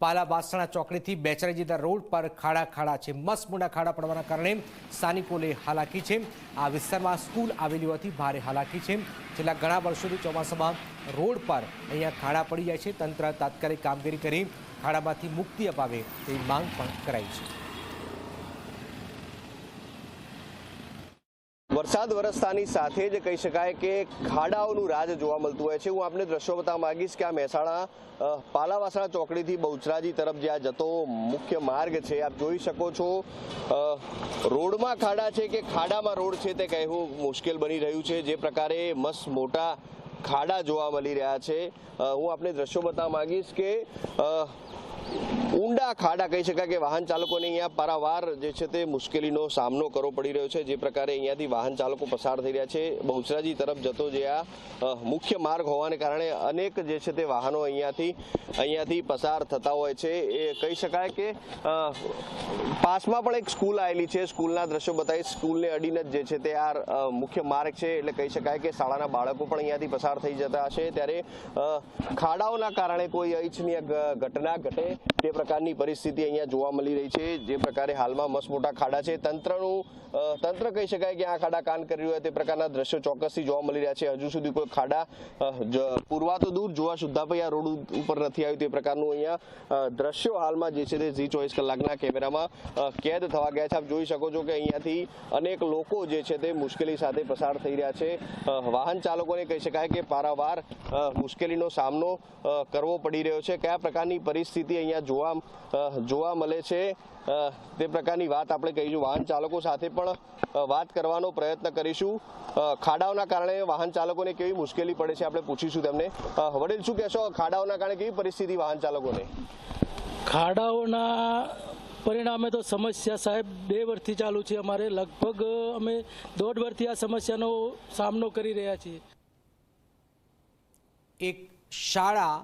પાલા Basna ચોકડીથી બેચરાજીના road પર ખાડા છે। મસ્ત મોટા ખાડા પડવાના કારણે સ્થાનિકોને હાલાકી છે। આ વિસ્તારમાં સ્કૂલ આવેલી હોવાથી ભારે હાલાકી છે। છેલ્લા ઘણા વર્ષોથી ચોમાસામાં રોડ પર અહીંયા ખાડા પડી જાય છે। તંત્ર તાત્કાલિક કામગીરી કરી ખાડામાંથી મુક્તિ અપાવે તેવી માંગ પણ કરાઈ છે। वरसाद वरसतानी साथे ज कही शकाय के खाडाओनुं राज जोवा मळतुं होय छे। हुं आपने दृश्यो बताववा मांगीश के आ महेसाणा पालावासणा चौकड़ी बहुचराजी तरफ जे आ जतो मुख्य मार्ग छे आप जोई शको छो। रोड में खाड़ा छे के खाड़ा में रोड छे ते कहेवुं मुश्केल बनी रह्युं छे। जे प्रकारे मस्त मोटा खाड़ा जोवा मळी रह्या छे। हुं आपने दृश्यो बताववा मांगीश के ऊंडा खाड़ा कही शकाय के वाहन चालकों ने अहींया पारावार जे छे ते मुश्केलीनो सामनो करवो पड़ी रह्यो छे। जे प्रकारे अहींयाथी वाहन चालको पसार थई रह्या छे। बहुचराजी तरफ जतो जे आ मुख्य मार्ग होवाने कारणे अनेक जे छे ते वाहनो अहींयाथी पसार थता होय छे। ए कही शकाय के पासमां पण एक स्कूल आवेली छे। स्कूलना दृश्यो बतावी स्कूलने अडीने जे छे ते आ मुख्य मार्ग छे એટલે કહી શકાય કે શાળાના બાળકો પણ અહીંયાથી પસાર થઈ જતા હશે। ત્યારે ખાડાઓના કારણે કોઈ અનિચ્છનીય ઘટના ઘટે તે પ્રકારની પરિસ્થિતિ અહીંયા જોવા મળી રહી છે। જે પ્રકારે હાલમાં મસ્ત મોટા ખાડા છે। તંત્ર કહી શકાય કે આ ખાડા કાન કરી રહ્યું હોય તે પ્રકારના દ્રશ્યો ચોક્કસથી જોવા મળી રહ્યા છે। હજુ સુધી કોઈ ખાડા પૂરવા તો દૂર જોવા સુદ્ધા પણ આ રોડ ઉપર નથી આવ્યું તે પ્રકારનું અહીંયા દ્રશ્યો હાલમાં જે છે તે G24 કલાકના કેમેરામાં કેદ થવા ગયા છે। આપ જોઈ શકો છો કે અહીંયાથી અનેક લોકો જે છે તે મુશ્કેલી સાથે પસાર થઈ રહ્યા છે। વાહન ચાલકોને કહી શકાય કે પારાવાર મુશ્કેલીનો સામનો કરવો પડી રહ્યો છે। કયા પ્રકારની પરિસ્થિતિ અહીંયા જોવા મળે છે તે પ્રકારની વાત આપણે કહીશું। વાહન ચાલકો સાથે પણ વાત કરવાનો પ્રયત્ન કરીશું। ખાડાઓના કારણે વાહન ચાલકોને કેવી મુશ્કેલી પડે છે આપણે પૂછીશું તેમને। વડીલ શું કહેશો, ખાડાઓના કારણે કેવી પરિસ્થિતિ વાહન ચાલકોને? ખાડાઓના પરિણામે તો સમસ્યા સાહેબ 2 વર્ષથી ચાલુ છે। અમારે લગભગ અમે 1.5 વર્ષથી આ સમસ્યાનો સામનો કરી રહ્યા છીએ। એક શાળા